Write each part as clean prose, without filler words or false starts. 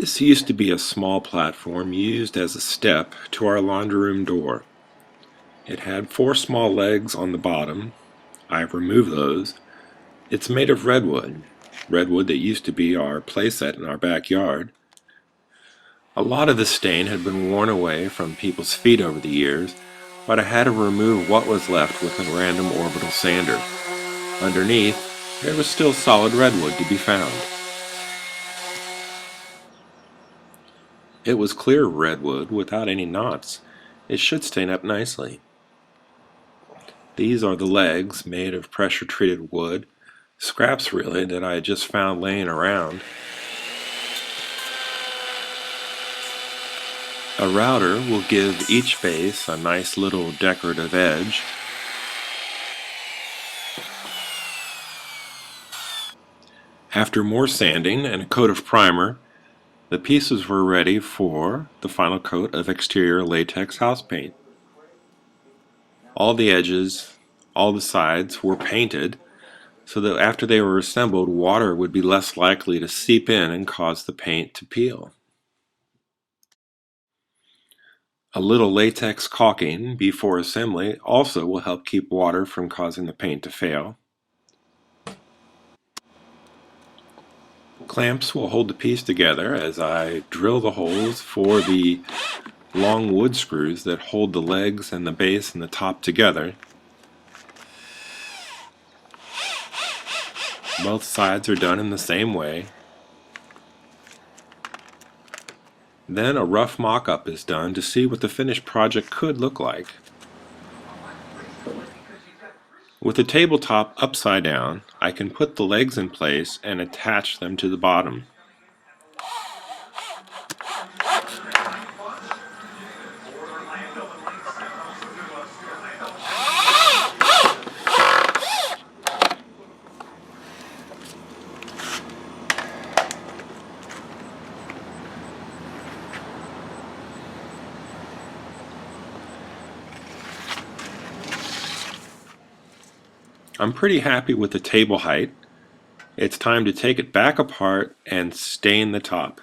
This used to be a small platform used as a step to our laundry room door. It had 4 small legs on the bottom. I've removed those. It's made of redwood. Redwood that used to be our playset in our backyard. A lot of the stain had been worn away from people's feet over the years, but I had to remove what was left with a random orbital sander. Underneath, there was still solid redwood to be found. It was clear redwood without any knots. It should stain up nicely. These are the legs made of pressure-treated wood, scraps really that I had just found laying around. A router will give each base a nice little decorative edge. After more sanding and a coat of primer, the pieces were ready for the final coat of exterior latex house paint. All the edges, all the sides were painted so that after they were assembled, water would be less likely to seep in and cause the paint to peel. A little latex caulking before assembly also will help keep water from causing the paint to fail. Clamps will hold the piece together as I drill the holes for the long wood screws that hold the legs and the base and the top together. Both sides are done in the same way. Then a rough mock-up is done to see what the finished project could look like. With the tabletop upside down, I can put the legs in place and attach them to the bottom. I'm pretty happy with the table height. It's time to take it back apart and stain the top.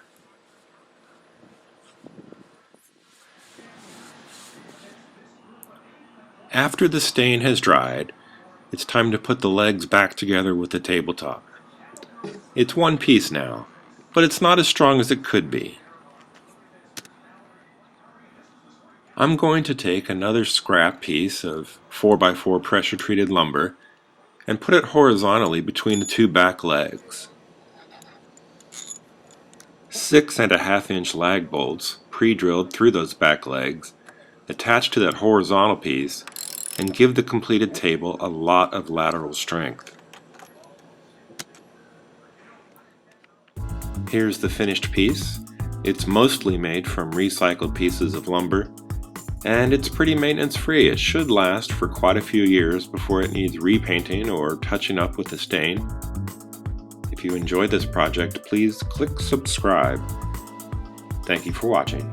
After the stain has dried, it's time to put the legs back together with the tabletop. It's one piece now, but it's not as strong as it could be. I'm going to take another scrap piece of 4x4 pressure-treated lumber and put it horizontally between the 2 back legs. 6.5-inch lag bolts pre-drilled through those back legs attach to that horizontal piece and give the completed table a lot of lateral strength. Here's the finished piece. It's mostly made from recycled pieces of lumber, and it's pretty maintenance free. It should last for quite a few years before it needs repainting or touching up with a stain. If you enjoyed this project, please click subscribe. Thank you for watching.